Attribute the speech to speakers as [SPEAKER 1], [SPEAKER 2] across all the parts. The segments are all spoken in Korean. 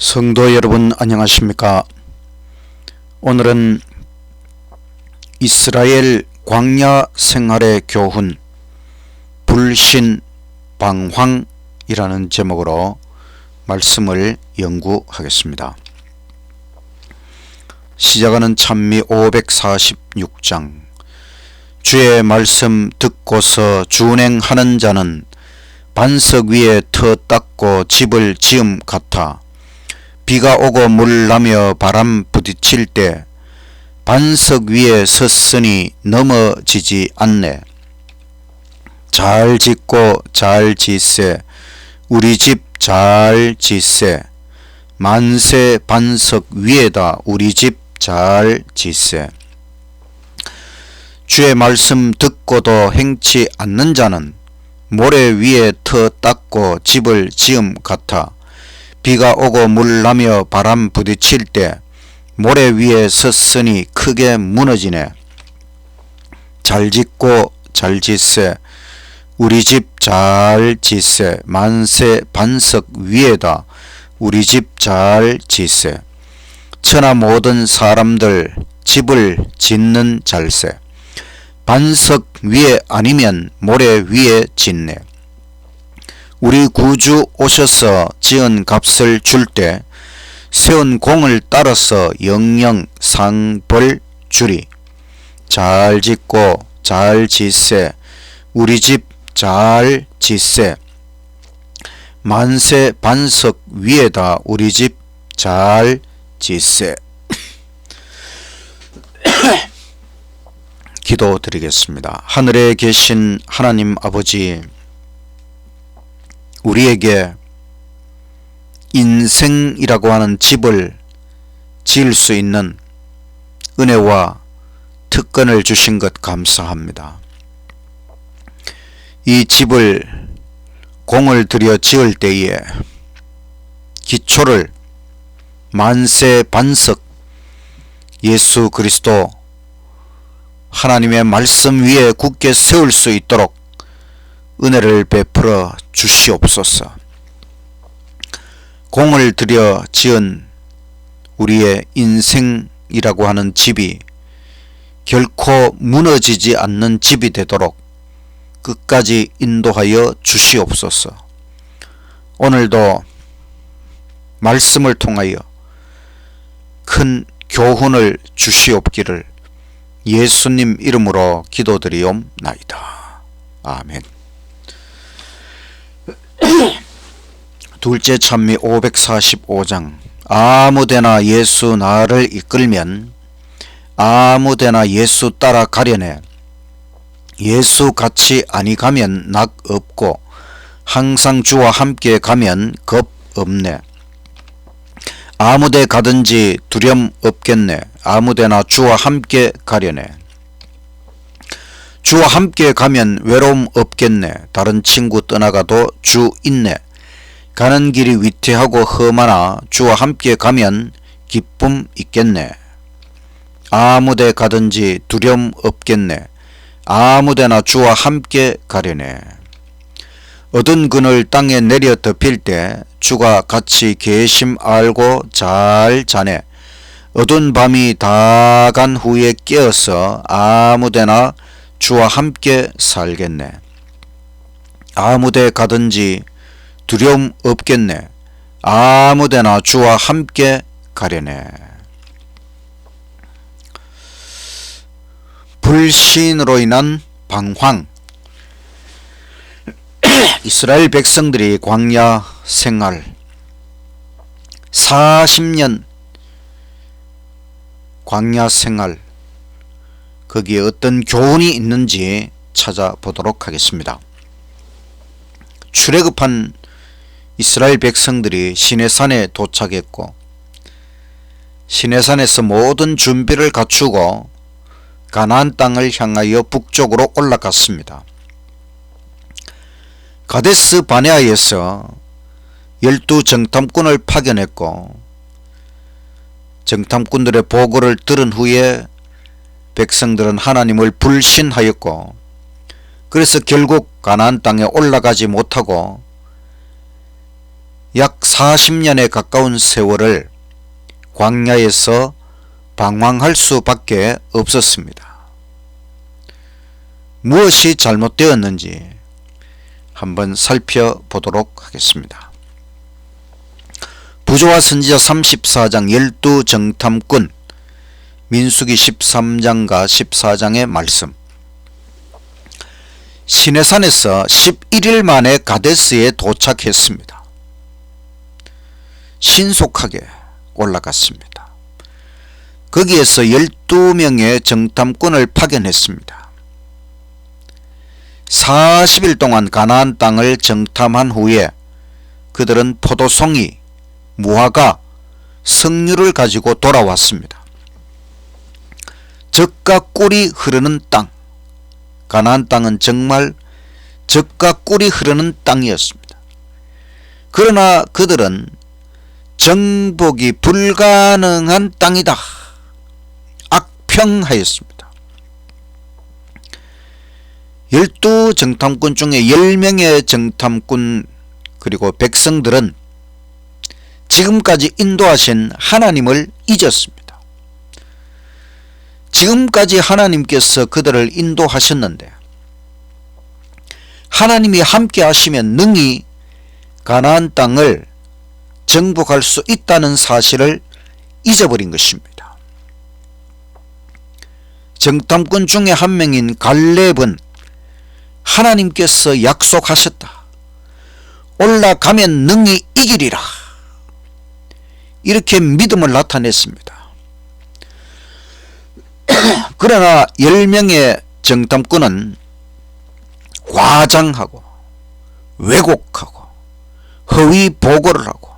[SPEAKER 1] 성도 여러분 안녕하십니까? 오늘은 이스라엘 광야 생활의 교훈 불신방황이라는 제목으로 말씀을 연구하겠습니다. 시작하는 찬미 546장. 주의 말씀 듣고서 준행하는 자는 반석 위에 터 닦고 집을 지음 같아. 비가 오고 물 나며 바람 부딪힐 때 반석 위에 섰으니 넘어지지 않네. 잘 짓고 잘 짓세. 우리 집 잘 짓세. 만세 반석 위에다 우리 집 잘 짓세. 주의 말씀 듣고도 행치 않는 자는 모래 위에 터 닦고 집을 지음 같아. 비가 오고 물 나며 바람 부딪힐 때 모래 위에 섰으니 크게 무너지네. 잘 짓고 잘 짓세. 우리 집 잘 짓세. 만세 반석 위에다 우리 집 잘 짓세. 천하 모든 사람들 집을 짓는 잘세. 반석 위에 아니면 모래 위에 짓네. 우리 구주 오셔서 지은 값을 줄 때 세운 공을 따라서 영영 상벌 주리. 잘 짓고 잘 짓세. 우리 집 잘 짓세. 만세 반석 위에다 우리 집 잘 짓세. 기도드리겠습니다. 하늘에 계신 하나님 아버지, 우리에게 인생이라고 하는 집을 지을 수 있는 은혜와 특권을 주신 것 감사합니다. 이 집을 공을 들여 지을 때에 기초를 만세 반석 예수 그리스도 하나님의 말씀 위에 굳게 세울 수 있도록 은혜를 베풀어 주시옵소서. 공을 들여 지은 우리의 인생이라고 하는 집이 결코 무너지지 않는 집이 되도록 끝까지 인도하여 주시옵소서. 오늘도 말씀을 통하여 큰 교훈을 주시옵기를 예수님 이름으로 기도드리옵나이다. 아멘. 둘째 찬미 545장. 아무데나 예수 나를 이끌면 아무데나 예수 따라 가려네. 예수 같이 아니 가면 낙 없고 항상 주와 함께 가면 겁 없네. 아무데 가든지 두려움 없겠네. 아무데나 주와 함께 가려네. 주와 함께 가면 외로움 없겠네. 다른 친구 떠나가도 주 있네. 가는 길이 위태하고 험하나 주와 함께 가면 기쁨 있겠네. 아무데 가든지 두려움 없겠네. 아무데나 주와 함께 가려네. 얻은 그늘 땅에 내려 덮일 때 주가 같이 계심 알고 잘 자네. 어두운 밤이 다 간 후에 깨어서 아무데나 주와 함께 살겠네. 아무데 가든지 두려움 없겠네. 아무데나 주와 함께 가려네. 불신으로 인한 방황. 이스라엘 백성들이 광야 생활 40년 광야 생활, 거기에 어떤 교훈이 있는지 찾아보도록 하겠습니다. 출애굽한 이스라엘 백성들이 시내산에 도착했고 시내산에서 모든 준비를 갖추고 가나안 땅을 향하여 북쪽으로 올라갔습니다. 가데스 바네아에서 12 정탐꾼을 파견했고 정탐꾼들의 보고를 들은 후에 백성들은 하나님을 불신하였고 그래서 결국 가나안 땅에 올라가지 못하고 약 40년에 가까운 세월을 광야에서 방황할 수밖에 없었습니다. 무엇이 잘못되었는지 한번 살펴보도록 하겠습니다. 부조와 선지자 34장 12정탐꾼 민수기 13장과 14장의 말씀. 시내산에서 11일 만에 가데스에 도착했습니다. 신속하게 올라갔습니다. 거기에서 12명의 정탐꾼을 파견했습니다. 40일 동안 가나안 땅을 정탐한 후에 그들은 포도송이, 무화과, 석류를 가지고 돌아왔습니다. 젖과 꿀이 흐르는 땅, 가나안 땅은 정말 젖과 꿀이 흐르는 땅이었습니다. 그러나 그들은 정복이 불가능한 땅이다, 악평하였습니다. 12정탐꾼 중에 10명의 정탐꾼 그리고 백성들은 지금까지 인도하신 하나님을 잊었습니다. 지금까지 하나님께서 그들을 인도하셨는데 하나님이 함께 하시면 능히 가나안 땅을 정복할 수 있다는 사실을 잊어버린 것입니다. 정탐꾼 중에 한 명인 갈렙은 하나님께서 약속하셨다, 올라가면 능히 이기리라, 이렇게 믿음을 나타냈습니다. 그러나 10명의 정탐꾼은 과장하고 왜곡하고 허위 보고를 하고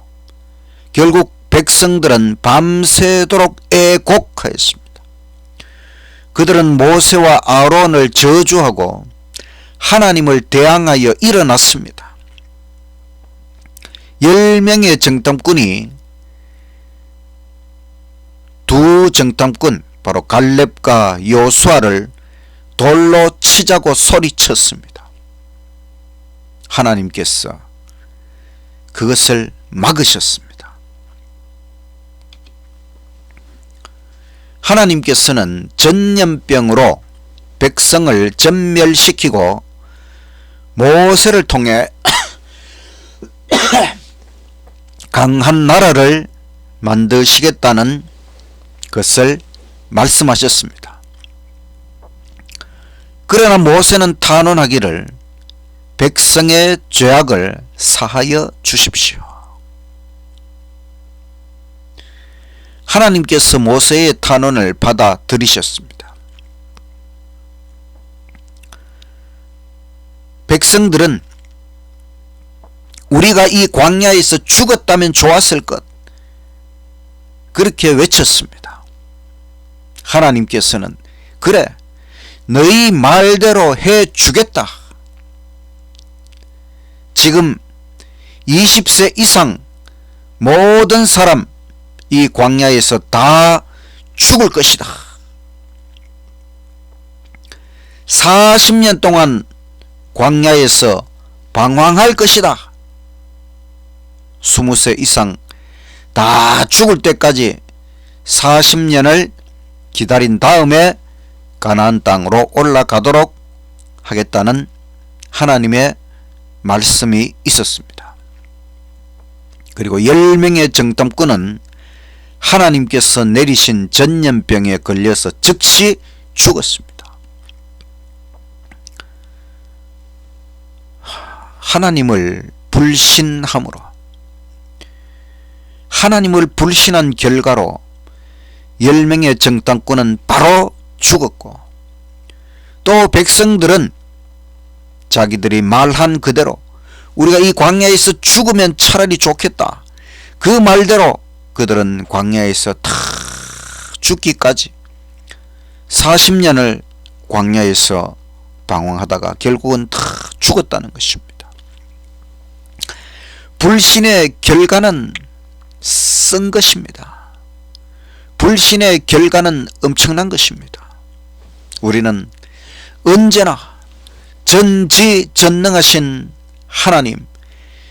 [SPEAKER 1] 결국 백성들은 밤새도록 애곡하였습니다. 그들은 모세와 아론을 저주하고 하나님을 대항하여 일어났습니다. 10명의 정탐꾼이 두 정탐꾼 바로 갈렙과 요수아를 돌로 치자고 소리쳤습니다. 하나님께서 그것을 막으셨습니다. 하나님께서는 전염병으로 백성을 전멸시키고 모세를 통해 강한 나라를 만드시겠다는 것을 말씀하셨습니다. 그러나 모세는 탄원하기를 백성의 죄악을 사하여 주십시오. 하나님께서 모세의 탄원을 받아들이셨습니다. 백성들은 우리가 이 광야에서 죽었다면 좋았을 것, 그렇게 외쳤습니다. 하나님께서는 그래, 너희 말대로 해 주겠다. 지금 20세 이상 모든 사람 이 광야에서 다 죽을 것이다. 40년 동안 광야에서 방황할 것이다. 20세 이상 다 죽을 때까지 40년을 기다린 다음에 가나안 땅으로 올라가도록 하겠다는 하나님의 말씀이 있었습니다. 그리고 10명의 정탐꾼은 하나님께서 내리신 전염병에 걸려서 즉시 죽었습니다. 하나님을 불신함으로, 하나님을 불신한 결과로 10명의 정탐꾼은 바로 죽었고, 또 백성들은 자기들이 말한 그대로 우리가 이 광야에서 죽으면 차라리 좋겠다, 그 말대로 그들은 광야에서 다 죽기까지 40년을 광야에서 방황하다가 결국은 다 죽었다는 것입니다. 불신의 결과는 쓴 것입니다. 불신의 결과는 엄청난 것입니다. 우리는 언제나 전지전능하신 하나님,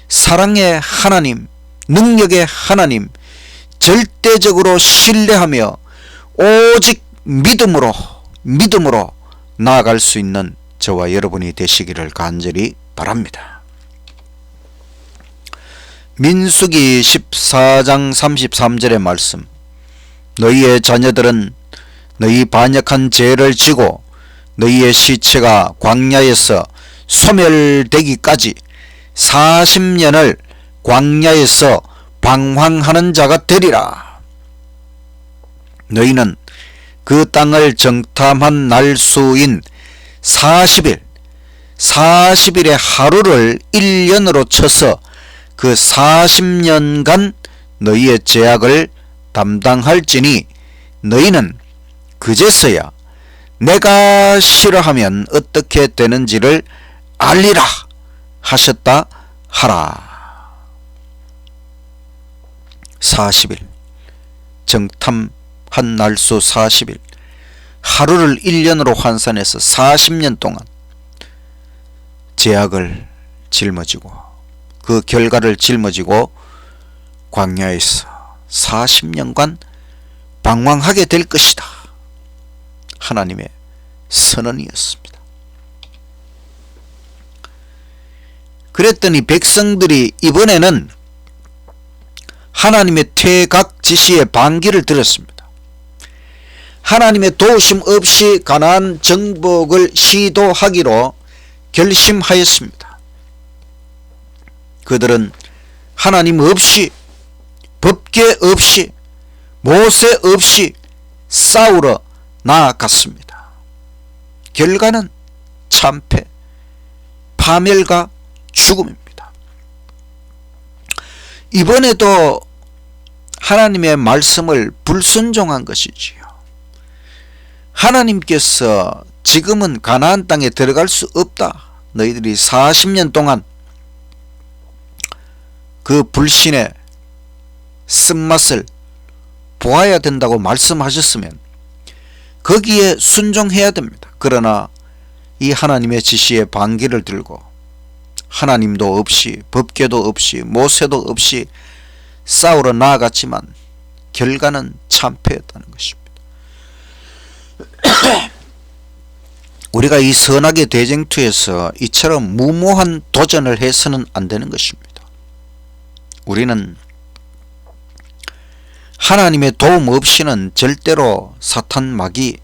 [SPEAKER 1] 사랑의 하나님, 능력의 하나님 절대적으로 신뢰하며 오직 믿음으로 나아갈 수 있는 저와 여러분이 되시기를 간절히 바랍니다. 민수기 14장 33절의 말씀, 너희의 자녀들은 너희 반역한 죄를 지고 너희의 시체가 광야에서 소멸되기까지 40년을 광야에서 방황하는 자가 되리라. 너희는 그 땅을 정탐한 날수인 40일의 하루를 1년으로 쳐서 그 40년간 너희의 죄악을 담당할지니 너희는 그제서야 내가 싫어하면 어떻게 되는지를 알리라 하셨다 하라. 40일 정탐한 날수 40일 하루를 1년으로 환산해서 40년 동안 죄악을 짊어지고 그 결과를 짊어지고 광야에서 40년간 방황하게 될 것이다. 하나님의 선언이었습니다. 그랬더니 백성들이 이번에는 하나님의 퇴각 지시의 반기를 들었습니다. 하나님의 도우심 없이 가나안 정복을 시도하기로 결심하였습니다. 그들은 하나님 없이, 법궤 없이, 모세 없이 싸우러 나아갔습니다. 결과는 참패, 파멸과 죽음입니다. 이번에도 하나님의 말씀을 불순종한 것이지요. 하나님께서 지금은 가나안 땅에 들어갈 수 없다. 너희들이 40년 동안 그 불신의 쓴맛을 보아야 된다고 말씀하셨으면 거기에 순종해야 됩니다. 그러나 이 하나님의 지시에 반기를 들고 하나님도 없이, 법궤도 없이, 모세도 없이 싸우러 나아갔지만 결과는 참패였다는 것입니다. 우리가 이 선악의 대쟁투에서 이처럼 무모한 도전을 해서는 안 되는 것입니다. 우리는 하나님의 도움 없이는 절대로 사탄 마귀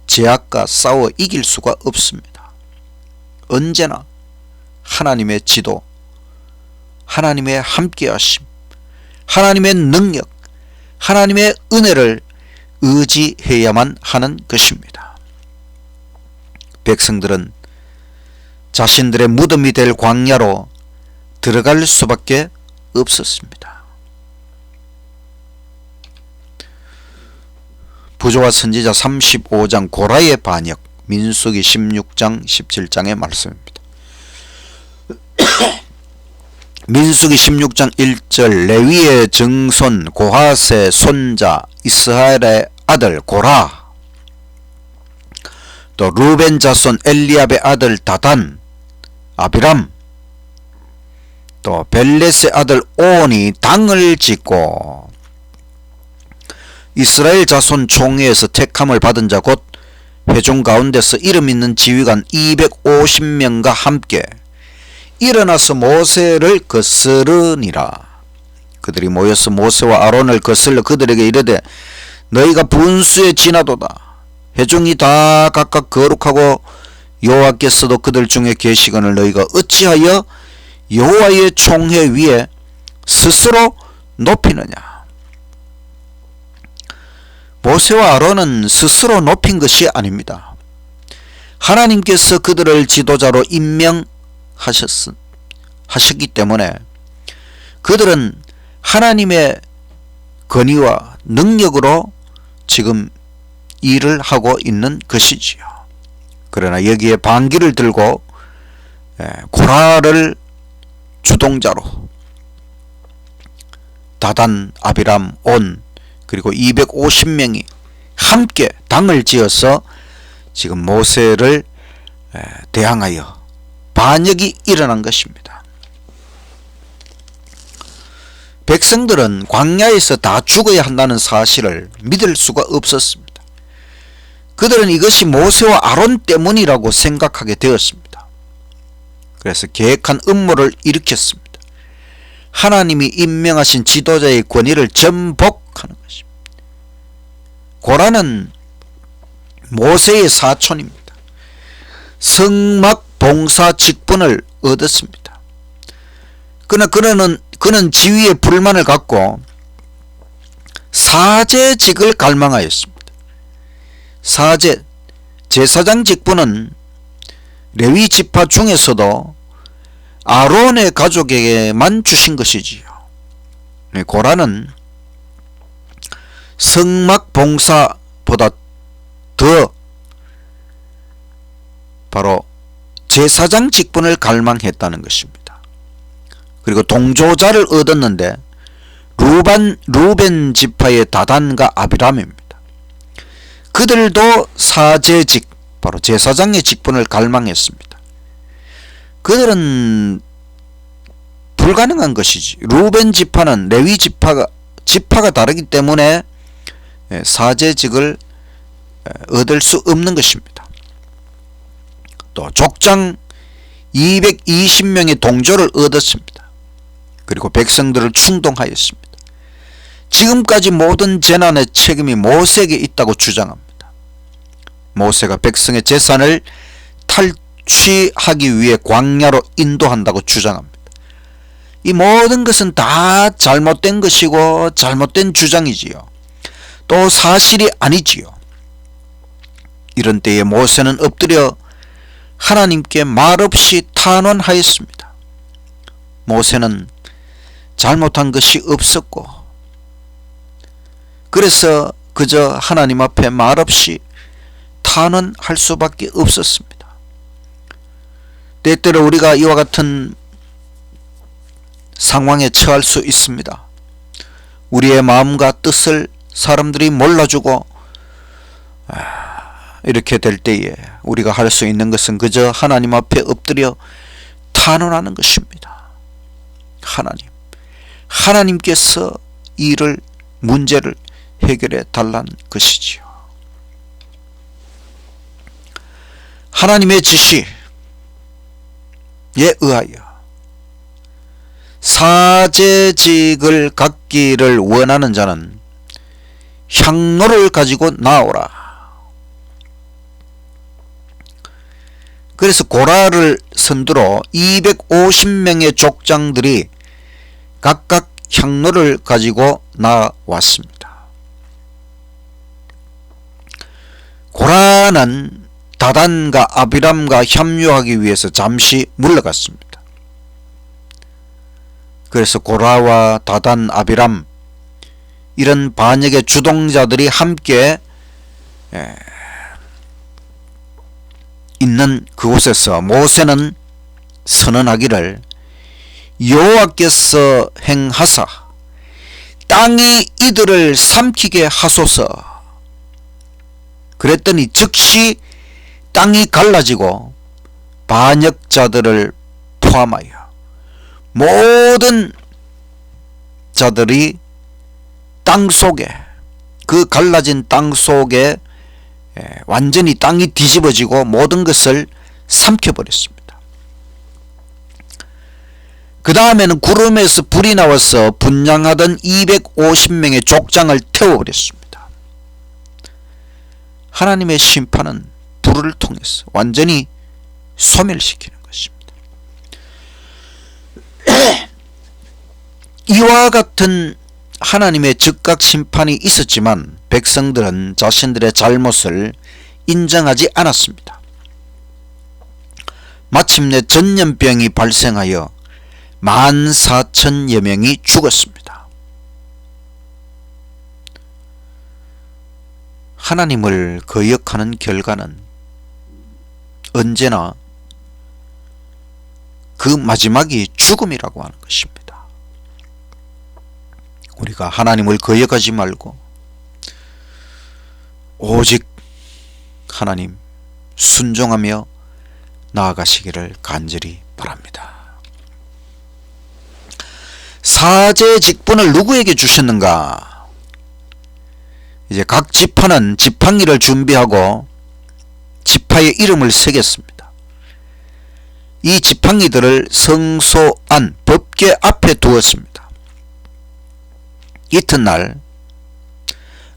[SPEAKER 1] 죄악과 싸워 이길 수가 없습니다. 언제나 하나님의 지도, 하나님의 함께하심, 하나님의 능력, 하나님의 은혜를 의지해야만 하는 것입니다. 백성들은 자신들의 무덤이 될 광야로 들어갈 수밖에 없었습니다. 부조와 선지자 35장 고라의 반역, 민수기 16장 17장의 말씀입니다. 민수기 16장 1절 레위의 증손 고핫의 손자 이스라엘의 아들 고라, 또 루벤 자손 엘리압의 아들 다단, 아비람, 또 벨렛의 아들 온이 당을 짓고 이스라엘 자손 총회에서 택함을 받은 자 곧 회중 가운데서 이름 있는 지휘관 250명과 함께 일어나서 모세를 거스르니라. 그들이 모여서 모세와 아론을 거슬러 그들에게 이르되 너희가 분수에 지나도다. 회중이 다 각각 거룩하고 여호와께서도 그들 중에 계시거늘 너희가 어찌하여 여호와의 총회 위에 스스로 높이느냐. 모세와 아론은 스스로 높인 것이 아닙니다. 하나님께서 그들을 지도자로 임명하셨기 때문에 그들은 하나님의 권위와 능력으로 지금 일을 하고 있는 것이지요. 그러나 여기에 반기를 들고 고라를 주동자로 다단, 아비람, 온 그리고 250명이 함께 당을 지어서 지금 모세를 대항하여 반역이 일어난 것입니다. 백성들은 광야에서 다 죽어야 한다는 사실을 믿을 수가 없었습니다. 그들은 이것이 모세와 아론 때문이라고 생각하게 되었습니다. 그래서 계획한 음모를 일으켰습니다. 하나님이 임명하신 지도자의 권위를 전복하는 것입니다. 고라는 모세의 사촌입니다. 성막 봉사 직분을 얻었습니다. 그러나 그는 지위에 불만을 갖고 사제직을 갈망하였습니다. 사제, 제사장 직분은 레위 지파 중에서도 아론의 가족에게만 주신 것이지요. 고라는 성막 봉사보다 더 바로 제사장 직분을 갈망했다는 것입니다. 그리고 동조자를 얻었는데 루벤 지파의 다단과 아비람입니다. 그들도 사제직, 바로 제사장의 직분을 갈망했습니다. 그들은 불가능한 것이지. 루벤 지파는 레위 지파가 다르기 때문에 사제직을 얻을 수 없는 것입니다. 또 족장 220명의 동조를 얻었습니다. 그리고 백성들을 충동하였습니다. 지금까지 모든 재난의 책임이 모세에게 있다고 주장합니다. 모세가 백성의 재산을 탈취하기 위해 광야로 인도한다고 주장합니다. 이 모든 것은 다 잘못된 것이고 잘못된 주장이지요. 또 사실이 아니지요. 이런 때에 모세는 엎드려 하나님께 말없이 탄원하였습니다. 모세는 잘못한 것이 없었고 그래서 그저 하나님 앞에 말없이 탄원할 수밖에 없었습니다. 때때로 우리가 이와 같은 상황에 처할 수 있습니다. 우리의 마음과 뜻을 사람들이 몰라주고 이렇게 될 때에 우리가 할 수 있는 것은 그저 하나님 앞에 엎드려 탄원하는 것입니다. 하나님께서 문제를 해결해 달라는 것이지요. 하나님의 지시에 의하여 사제직을 갖기를 원하는 자는 향로를 가지고 나오라. 그래서 고라를 선두로 250명의 족장들이 각각 향로를 가지고 나왔습니다. 고라는 다단과 아비람과 협력하기 위해서 잠시 물러갔습니다. 그래서 고라와 다단, 아비람 이런 반역의 주동자들이 함께 있는 그곳에서 모세는 선언하기를 여호와께서 행하사 땅이 이들을 삼키게 하소서. 그랬더니 즉시 땅이 갈라지고 반역자들을 포함하여 모든 자들이 땅속에, 그 갈라진 땅속에 완전히 땅이 뒤집어지고 모든 것을 삼켜버렸습니다. 그 다음에는 구름에서 불이 나와서 분향하던 250명의 족장을 태워버렸습니다. 하나님의 심판은 불을 통해서 완전히 소멸시키는 것입니다. 이와 같은 하나님의 즉각 심판이 있었지만 백성들은 자신들의 잘못을 인정하지 않았습니다. 마침내 전염병이 발생하여 14,000여 명이 죽었습니다. 하나님을 거역하는 결과는 언제나 그 마지막이 죽음이라고 하는 것입니다. 우리가 하나님을 거역하지 말고 오직 하나님 순종하며 나아가시기를 간절히 바랍니다. 사제 직분을 누구에게 주셨는가? 이제 각 지파는 지팡이를 준비하고 지파의 이름을 새겼습니다. 이 지팡이들을 성소 안 법궤 앞에 두었습니다. 이튿날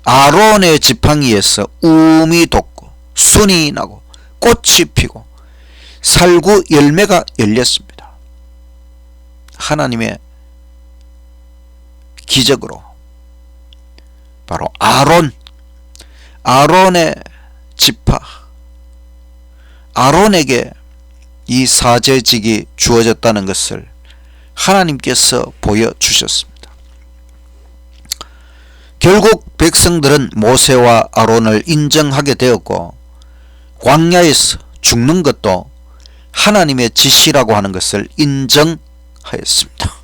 [SPEAKER 1] 아론의 지팡이에서 움이 돋고 순이 나고 꽃이 피고 살구 열매가 열렸습니다. 하나님의 기적으로 바로 아론의 지파, 아론에게 이 사제직이 주어졌다는 것을 하나님께서 보여주셨습니다. 결국 백성들은 모세와 아론을 인정하게 되었고 광야에서 죽는 것도 하나님의 지시라고 하는 것을 인정하였습니다.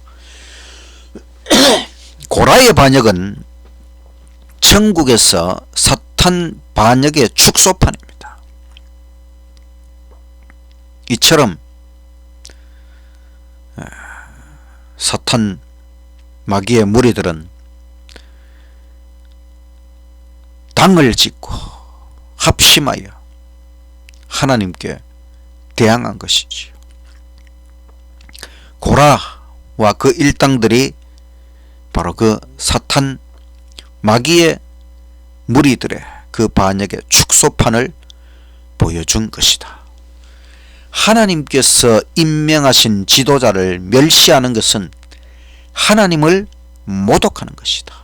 [SPEAKER 1] 고라의 반역은 천국에서 사탄 반역의 축소판입니다. 이처럼 사탄 마귀의 무리들은 당을 짓고 합심하여 하나님께 대항한 것이지요. 고라와 그 일당들이 바로 그 사탄 마귀의 무리들의 그 반역의 축소판을 보여준 것이다. 하나님께서 임명하신 지도자를 멸시하는 것은 하나님을 모독하는 것이다.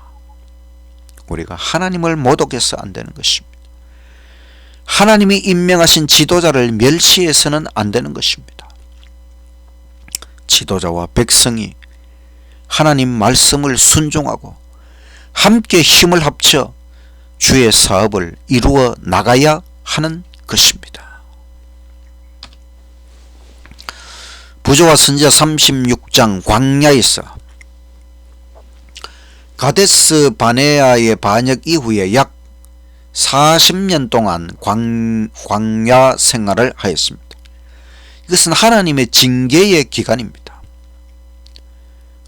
[SPEAKER 1] 우리가 하나님을 모독해서 안 되는 것입니다. 하나님이 임명하신 지도자를 멸시해서는 안 되는 것입니다. 지도자와 백성이 하나님 말씀을 순종하고 함께 힘을 합쳐 주의 사업을 이루어 나가야 하는 것입니다. 부조와 선지자 36장 광야에서 가데스 바네아의 반역 이후에 약 40년 동안 광야 생활을 하였습니다. 이것은 하나님의 징계의 기간입니다.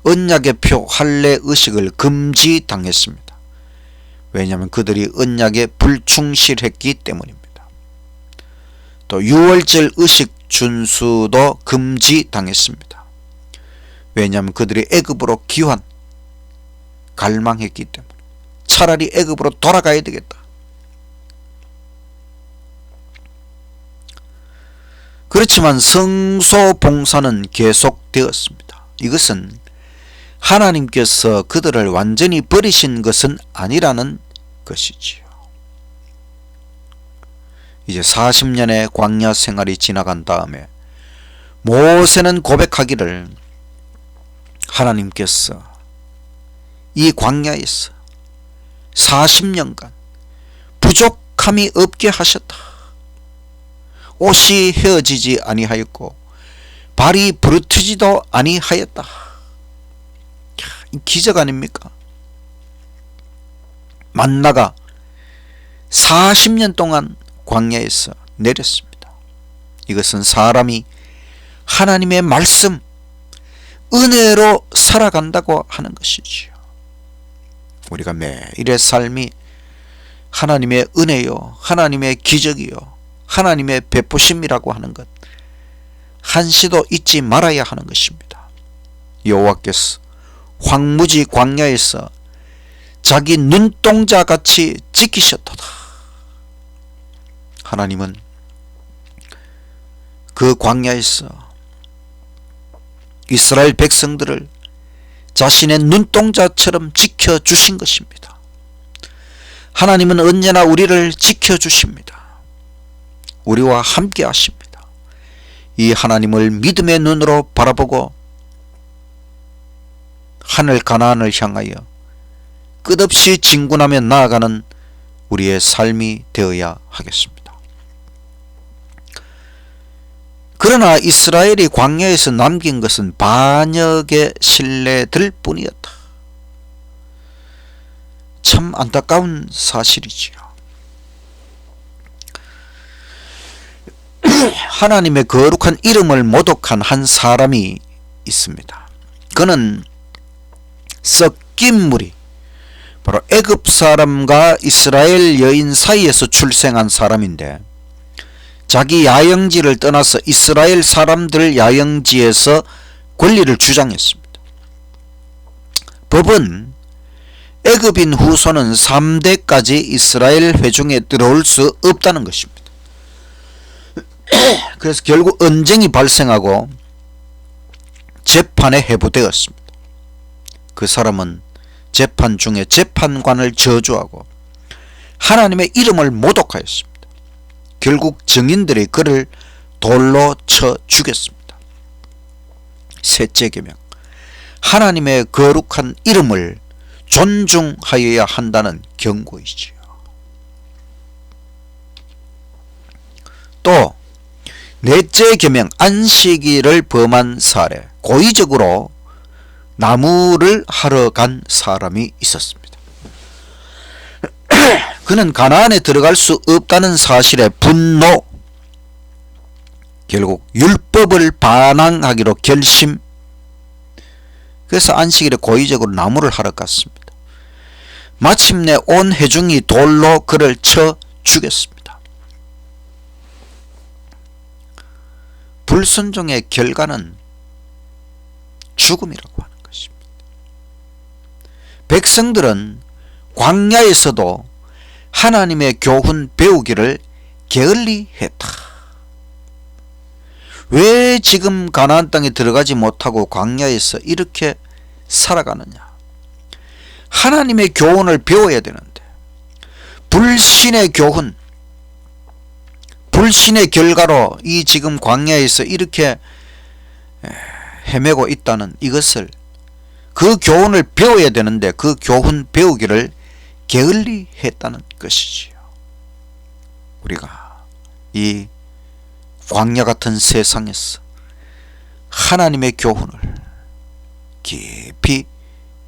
[SPEAKER 1] 언약의 표 할례 의식을 금지당했습니다. 왜냐하면 그들이 언약에 불충실했기 때문입니다. 또 유월절 의식 준수도 금지당했습니다. 왜냐하면 그들이 애굽으로 귀환 갈망했기 때문에 차라리 애굽으로 돌아가야 되겠다. 그렇지만 성소 봉사는 계속되었습니다. 이것은 하나님께서 그들을 완전히 버리신 것은 아니라는 것이지요. 이제 40년의 광야 생활이 지나간 다음에 모세는 고백하기를 하나님께서 이 광야에서 40년간 부족함이 없게 하셨다. 옷이 헤어지지 아니하였고 발이 부르트지도 아니하였다. 기적 아닙니까? 만나가 40년 동안 광야에서 내렸습니다. 이것은 사람이 하나님의 말씀, 은혜로 살아간다고 하는 것이지요. 우리가 매일의 삶이 하나님의 은혜요, 하나님의 기적이요, 하나님의 베푸심이라고 하는 것 한시도 잊지 말아야 하는 것입니다. 여호와께서 황무지 광야에서 자기 눈동자같이 지키셨도다. 하나님은 그 광야에서 이스라엘 백성들을 자신의 눈동자처럼 지켜주신 것입니다. 하나님은 언제나 우리를 지켜주십니다. 우리와 함께 하십니다. 이 하나님을 믿음의 눈으로 바라보고 하늘 가나안을 향하여 끝없이 진군하며 나아가는 우리의 삶이 되어야 하겠습니다. 그러나 이스라엘이 광야에서 남긴 것은 반역의 실내들 뿐이었다. 참 안타까운 사실이지요. 하나님의 거룩한 이름을 모독한 한 사람이 있습니다. 그는 섞인 물이 바로 애굽 사람과 이스라엘 여인 사이에서 출생한 사람인데, 자기 야영지를 떠나서 이스라엘 사람들 야영지에서 권리를 주장했습니다. 법은 애굽인 후손은 3대까지 이스라엘 회중에 들어올 수 없다는 것입니다. 그래서 결국 언쟁이 발생하고 재판에 회부되었습니다. 그 사람은 재판 중에 재판관을 저주하고 하나님의 이름을 모독하였습니다. 결국 증인들이 그를 돌로 쳐 죽였습니다. 셋째 계명, 하나님의 거룩한 이름을 존중하여야 한다는 경고이지요. 또 넷째 계명, 안식일을 범한 사례, 고의적으로 나무를 하러 간 사람이 있었습니다. 그는 가나안에 들어갈 수 없다는 사실에 분노, 결국 율법을 반항하기로 결심, 그래서 안식일에 고의적으로 나무를 하러 갔습니다. 마침내 온 회중이 돌로 그를 쳐 죽였습니다. 불순종의 결과는 죽음이라고 하는 것입니다. 백성들은 광야에서도 하나님의 교훈 배우기를 게을리 했다. 왜 지금 가나안 땅에 들어가지 못하고 광야에서 이렇게 살아가느냐? 하나님의 교훈을 배워야 되는데 불신의 교훈, 불신의 결과로 이 지금 광야에서 이렇게 헤매고 있다는 이것을, 그 교훈을 배워야 되는데 그 교훈 배우기를 게을리 했다는 것이지요. 우리가 이 광야 같은 세상에서 하나님의 교훈을 깊이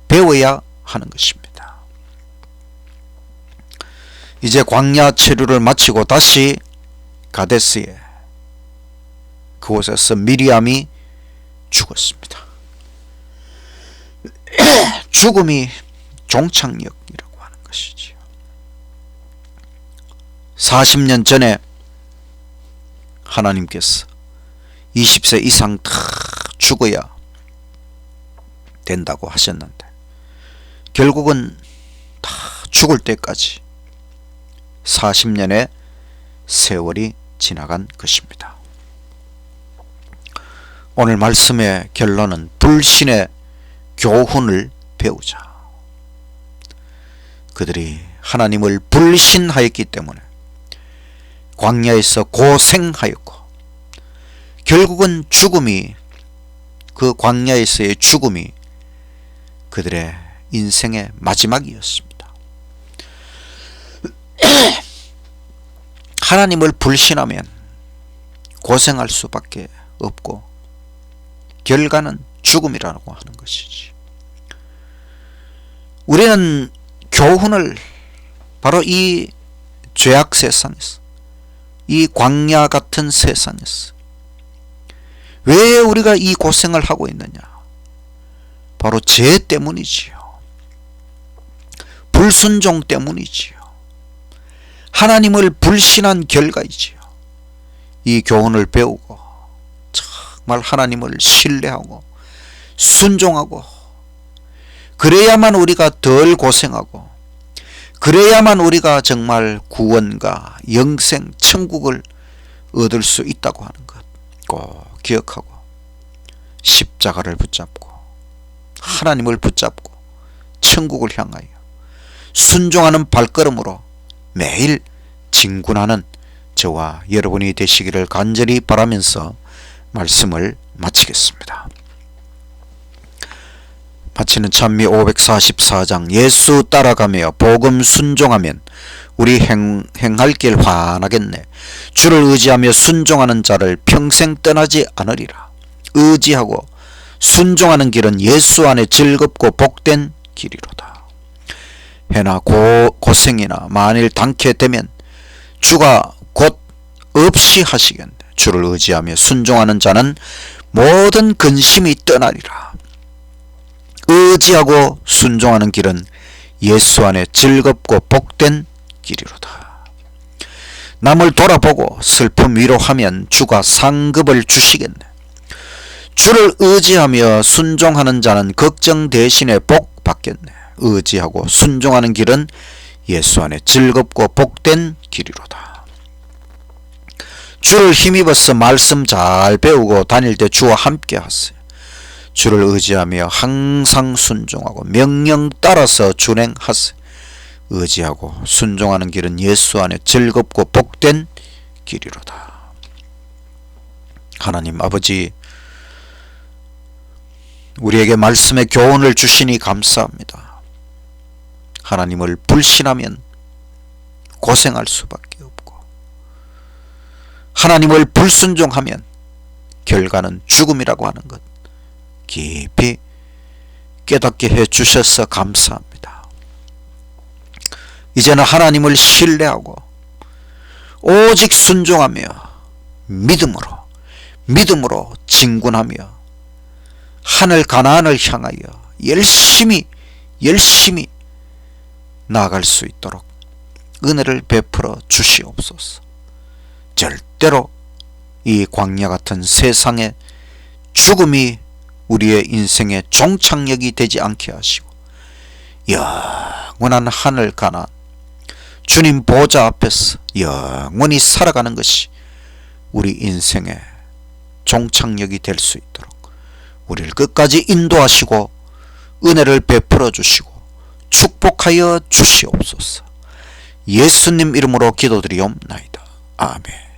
[SPEAKER 1] 배워야 하는 것입니다. 이제 광야 체류를 마치고 다시 가데스에, 그곳에서 미리암이 죽었습니다. 죽음이 종착역이라고 하는 것이지요. 40년 전에 하나님께서 20세 이상 다 죽어야 된다고 하셨는데 결국은 다 죽을 때까지 40년의 세월이 지나간 것입니다. 오늘 말씀의 결론은 불신의 교훈을 배우자. 그들이 하나님을 불신하였기 때문에 광야에서 고생하였고 결국은 죽음이, 그 광야에서의 죽음이 그들의 인생의 마지막이었습니다. 하나님을 불신하면 고생할 수밖에 없고 결과는 죽음이라고 하는 것이지. 우리는 교훈을 바로 이 죄악 세상에서, 이 광야 같은 세상에서 왜 우리가 이 고생을 하고 있느냐? 바로 죄 때문이지요. 불순종 때문이지요. 하나님을 불신한 결과이지요. 이 교훈을 배우고 정말 하나님을 신뢰하고 순종하고, 그래야만 우리가 덜 고생하고, 그래야만 우리가 정말 구원과 영생, 천국을 얻을 수 있다고 하는 것 꼭 기억하고 십자가를 붙잡고 하나님을 붙잡고 천국을 향하여 순종하는 발걸음으로 매일 진군하는 저와 여러분이 되시기를 간절히 바라면서 말씀을 마치겠습니다. 마치는 찬미 544장, 예수 따라가며 복음 순종하면 우리 행할 길 환하겠네. 주를 의지하며 순종하는 자를 평생 떠나지 않으리라. 의지하고 순종하는 길은 예수 안에 즐겁고 복된 길이로다. 해나 고생이나 만일 당케 되면 주가 곧 없이 하시겠네. 주를 의지하며 순종하는 자는 모든 근심이 떠나리라. 의지하고 순종하는 길은 예수 안에 즐겁고 복된 길이로다. 남을 돌아보고 슬픔 위로하면 주가 상급을 주시겠네. 주를 의지하며 순종하는 자는 걱정 대신에 복 받겠네. 의지하고 순종하는 길은 예수 안에 즐겁고 복된 길이로다. 주를 힘입어서 말씀 잘 배우고 다닐 때 주와 함께 하세요. 주를 의지하며 항상 순종하고 명령 따라서 준행하세요. 의지하고 순종하는 길은 예수 안에 즐겁고 복된 길이로다. 하나님 아버지, 우리에게 말씀의 교훈을 주시니 감사합니다. 하나님을 불신하면 고생할 수밖에 없고, 하나님을 불순종하면 결과는 죽음이라고 하는 것 깊이 깨닫게 해주셔서 감사합니다. 이제는 하나님을 신뢰하고 오직 순종하며 믿음으로 진군하며 하늘 가나안을 향하여 열심히 나아갈 수 있도록 은혜를 베풀어 주시옵소서. 절대로 이 광야 같은 세상에 죽음이 우리의 인생의 종착역이 되지 않게 하시고 영원한 하늘 가나안 주님 보좌 앞에서 영원히 살아가는 것이 우리 인생의 종착역이 될 수 있도록 우리를 끝까지 인도하시고 은혜를 베풀어 주시고 축복하여 주시옵소서. 예수님 이름으로 기도드리옵나이다. 아멘.